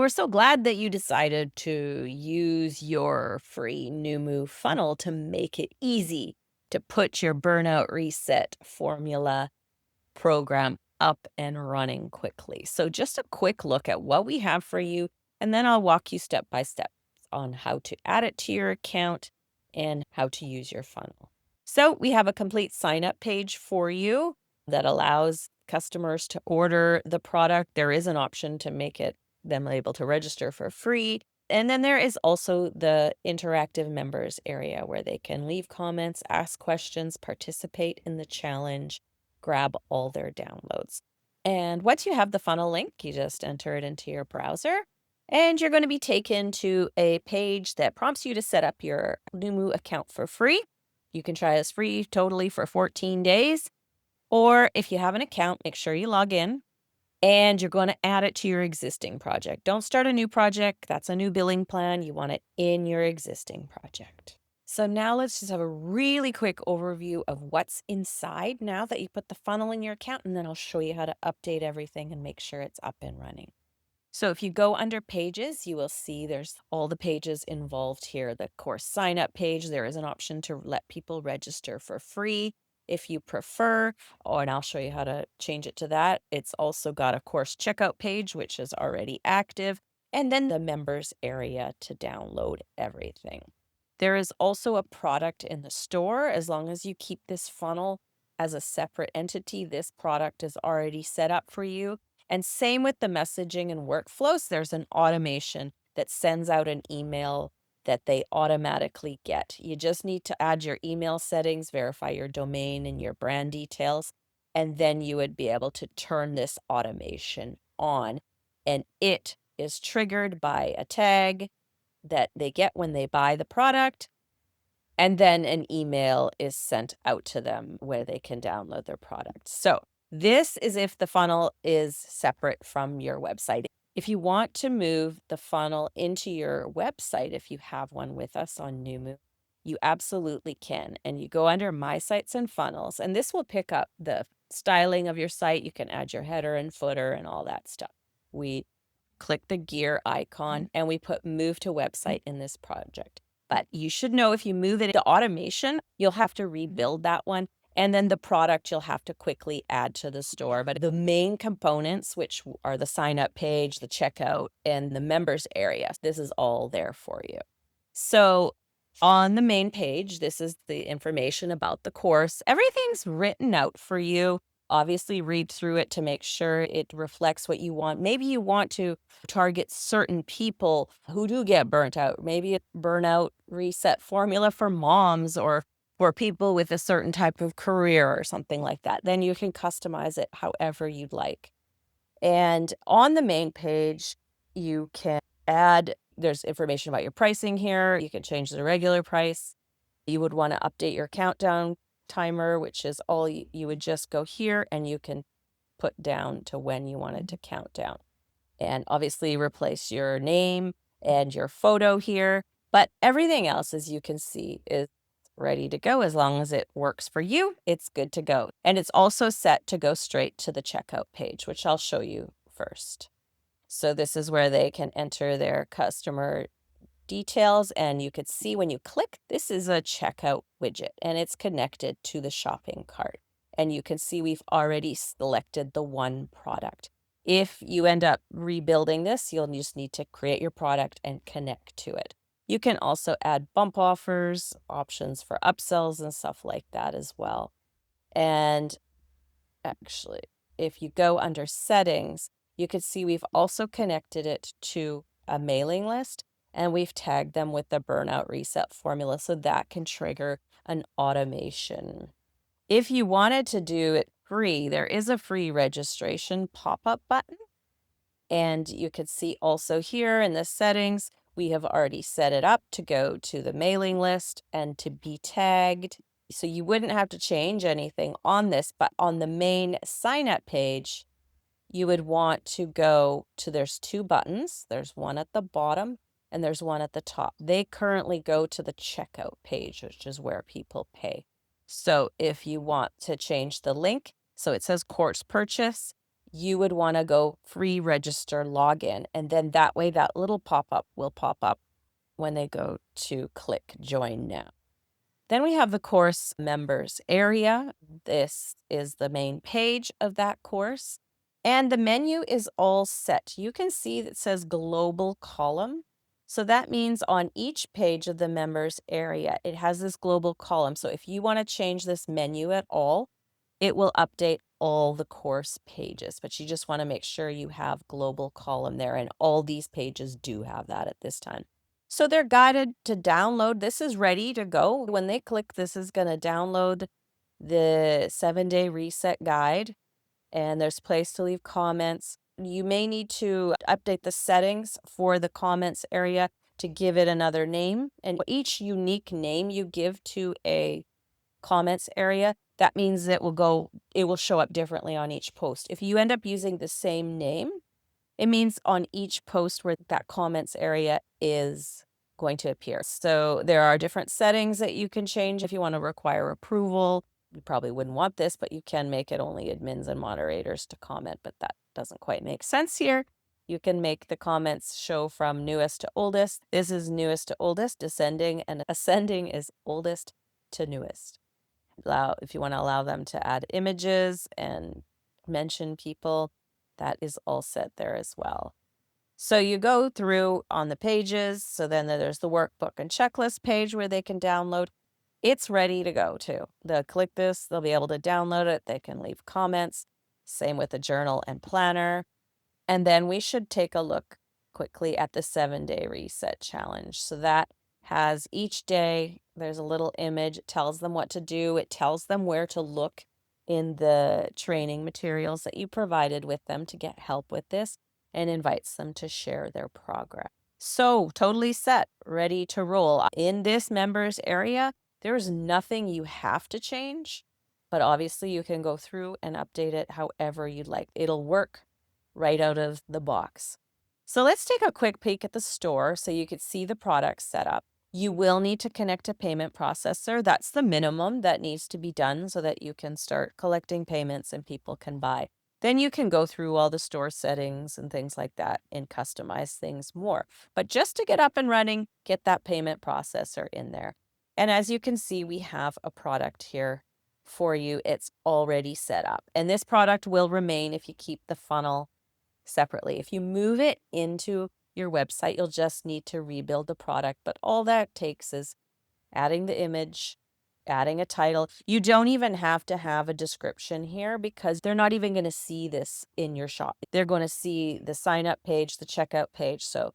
We're so glad that you decided to use your free Noomu funnel to make it easy to put your Burnout Reset Formula program up and running quickly. So, just a quick look at what we have for you, and then I'll walk you step by step on how to add it to your account and how to use your funnel. So, we have a complete sign up page for you that allows customers to order the product. There is an option to make it them able to register for free. And then there is also the interactive members area where they can leave comments, ask questions, participate in the challenge, grab all their downloads. And once you have the funnel link, you just enter it into your browser and you're going to be taken to a page that prompts you to set up your Noomu account for free. You can try this free totally for 14 days. Or if you have an account, make sure you log in and you're going to add it to your existing project. Don't start a new project. That's a new billing plan. You want it in your existing project. So now let's just have a really quick overview of what's inside now that you put the funnel in your account, and then I'll show you how to update everything and make sure it's up and running. So if you go under pages, you will see there's all the pages involved here. The course sign up page, there is an option to let people register for free if you prefer, and I'll show you how to change it to that. It's also got a course checkout page, which is already active, and then the members area to download everything. There is also a product in the store. As long as you keep this funnel as a separate entity, this product is already set up for you. And same with the messaging and workflows, there's an automation that sends out an email that they automatically get. You just need to add your email settings, verify your domain and your brand details, and then you would be able to turn this automation on. And it is triggered by a tag that they get when they buy the product. And then an email is sent out to them where they can download their product. So this is if the funnel is separate from your website. If you want to move the funnel into your website, if you have one with us on Noomu, you absolutely can. And you go under My Sites and Funnels, and this will pick up the styling of your site. You can add your header and footer and all that stuff. We click the gear icon and we put Move to Website in this project. But you should know if you move it to automation, you'll have to rebuild that one. And then the product you'll have to quickly add to the store. But the main components, which are the sign up page, the checkout, and the members area, this is all there for you. So on the main page, this is the information about the course. Everything's written out for you. Obviously, read through it to make sure it reflects what you want. Maybe you want to target certain people who do get burnt out. Maybe a burnout reset formula for moms or for people with a certain type of career or something like that. Then you can customize it however you'd like. And on the main page, you can add, there's information about your pricing here. You can change the regular price. You would want to update your countdown timer, which is all you would just go here and you can put down to when you wanted to count down. And obviously replace your name and your photo here. But everything else, as you can see, is ready to go. As long as it works for you, it's good to go. And it's also set to go straight to the checkout page, which I'll show you first. So this is where they can enter their customer details, and you could see when you click, this is a checkout widget and it's connected to the shopping cart. And you can see we've already selected the one product. If you end up rebuilding this, you'll just need to create your product and connect to it. You can also add bump offers, options for upsells and stuff like that as well. And actually, if you go under settings, you can see we've also connected it to a mailing list and we've tagged them with the Burnout Reset Formula so that can trigger an automation. If you wanted to do it free, there is a free registration pop-up button. And you could see also here in the settings, we have already set it up to go to the mailing list and to be tagged. So you wouldn't have to change anything on this, but on the main sign up page, you would want to go to, there's two buttons. There's one at the bottom and there's one at the top. They currently go to the checkout page, which is where people pay. So if you want to change the link, so it says course purchase, you would want to go free register login. And then that way, that little pop-up will pop up when they go to click join now. Then we have the course members area. This is the main page of that course. And the menu is all set. You can see that says global column. So that means on each page of the members area, it has this global column. So if you want to change this menu at all, it will update all the course pages. But you just want to make sure you have global column there. And all these pages do have that at this time. So they're guided to download. This is ready to go. When they click, this is going to download the 7-day reset guide, and there's place to leave comments. You may need to update the settings for the comments area to give it another name. And each unique name you give to a comments area, that means it will show up differently on each post. If you end up using the same name, it means on each post where that comments area is going to appear. So there are different settings that you can change if you want to require approval. You probably wouldn't want this, but you can make it only admins and moderators to comment, but that doesn't quite make sense here. You can make the comments show from newest to oldest. This is newest to oldest, descending, and ascending is oldest to newest. If you want to allow them to add images and mention people, that is all set there as well. So you go through on the pages. So then there's the workbook and checklist page where they can download. It's ready to go too. They'll click this, they'll be able to download it. They can leave comments. Same with the journal and planner. And then we should take a look quickly at the 7-day reset challenge. So that has each day, there's a little image. It tells them what to do. It tells them where to look in the training materials that you provided with them to get help with this, and invites them to share their progress. So totally set, ready to roll. In this members area, there's nothing you have to change, but obviously you can go through and update it however you'd like. It'll work right out of the box. So let's take a quick peek at the store so you could see the products set up. You will need to connect a payment processor. That's the minimum that needs to be done so that you can start collecting payments and people can buy. Then you can go through all the store settings and things like that and customize things more. But just to get up and running, get that payment processor in there. And as you can see, we have a product here for you. It's already set up. And this product will remain if you keep the funnel separately. If you move it into your website, you'll just need to rebuild the product. But all that takes is adding the image, adding a title. You don't even have to have a description here because they're not even going to see this in your shop. They're going to see the sign up page, the checkout page. So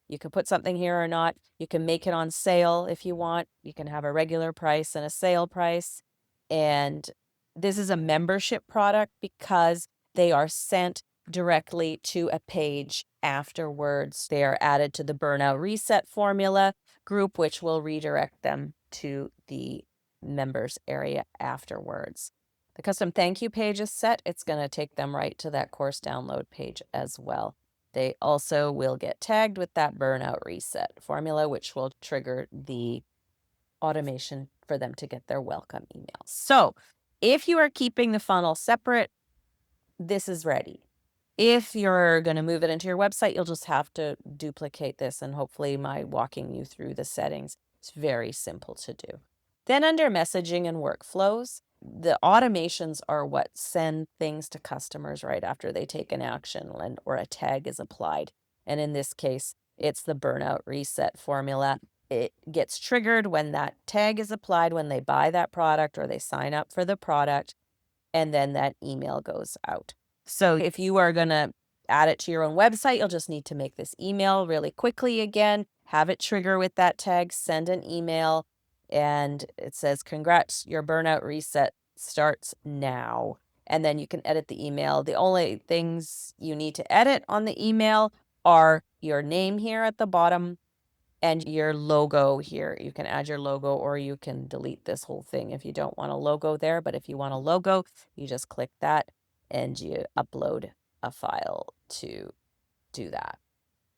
you can put something here or not. You can make it on sale if you want. You can have a regular price and a sale price. And this is a membership product because they are sent directly to a page afterwards. They are added to the Burnout Reset Formula group, which will redirect them to the members area afterwards. The custom thank you page is set. It's going to take them right to that course download page as well. They also will get tagged with that Burnout Reset Formula, which will trigger the automation for them to get their welcome emails. So if you are keeping the funnel separate, this is ready. If you're going to move it into your website, you'll just have to duplicate this, and hopefully my walking you through the settings is very simple to do. Then under messaging and workflows, the automations are what send things to customers right after they take an action or a tag is applied. And in this case, it's the Burnout Reset Formula. It gets triggered when that tag is applied, when they buy that product or they sign up for the product, and then that email goes out. So if you are going to add it to your own website, you'll just need to make this email really quickly again, have it trigger with that tag, send an email, and it says, congrats, your burnout reset starts now. And then you can edit the email. The only things you need to edit on the email are your name here at the bottom and your logo here. You can add your logo or you can delete this whole thing if you don't want a logo there. But if you want a logo, you just click that and you upload a file to do that.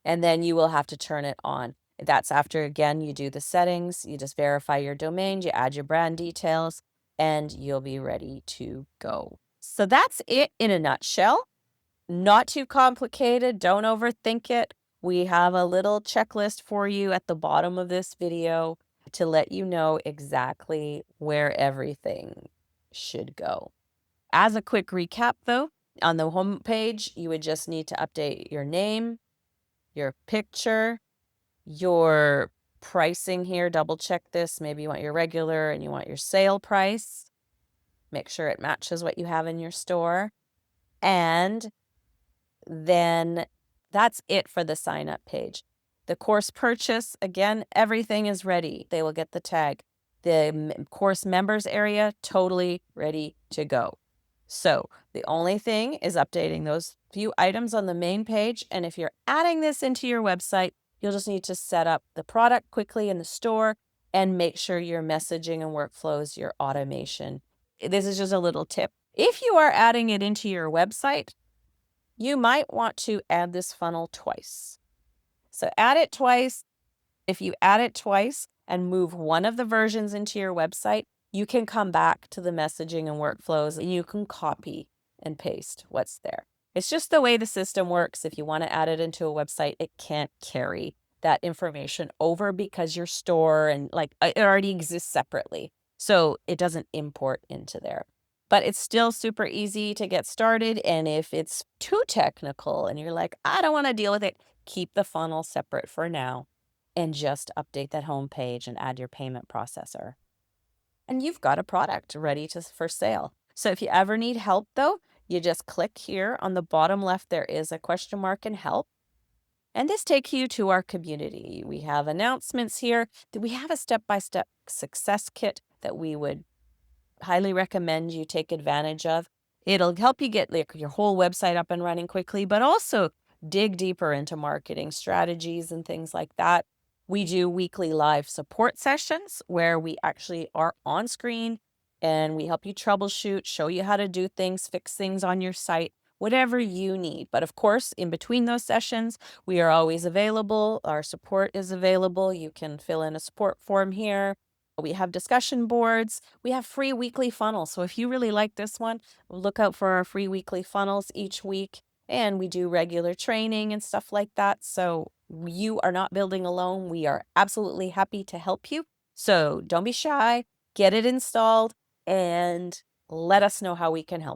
And then you will have to turn it on. That's after, again, you do the settings, you just verify your domain, you add your brand details, and you'll be ready to go. So that's it in a nutshell. Not too complicated, don't overthink it. We have a little checklist for you at the bottom of this video to let you know exactly where everything should go. As a quick recap though, on the home page, you would just need to update your name, your picture, your pricing here, double check this. Maybe you want your regular and you want your sale price. Make sure it matches what you have in your store. And then that's it for the sign up page. The course purchase, again, everything is ready. They will get the tag. The course members area, totally ready to go. So the only thing is updating those few items on the main page. And if you're adding this into your website, you'll just need to set up the product quickly in the store and make sure your messaging and workflows, your automation. This is just a little tip. If you are adding it into your website, you might want to add this funnel twice. So add it twice. If you add it twice and move one of the versions into your website, you can come back to the messaging and workflows and you can copy and paste what's there. It's just the way the system works. If you want to add it into a website, it can't carry that information over because your store and it already exists separately. So it doesn't import into there. But it's still super easy to get started. And if it's too technical and you're like, I don't want to deal with it, keep the funnel separate for now and just update that home page and add your payment processor. And you've got a product ready for sale. So if you ever need help though, you just click here on the bottom left, there is a question mark and help. And this takes you to our community. We have announcements here. We have a step-by-step success kit that we would highly recommend you take advantage of. It'll help you get your whole website up and running quickly, but also dig deeper into marketing strategies and things like that. We do weekly live support sessions where we actually are on screen and we help you troubleshoot, show you how to do things, fix things on your site, whatever you need. But of course, in between those sessions, we are always available. Our support is available. You can fill in a support form here. We have discussion boards. We have free weekly funnels. So if you really like this one, look out for our free weekly funnels each week. And we do regular training and stuff like that. So you are not building alone. We are absolutely happy to help you. So don't be shy, get it installed, and let us know how we can help.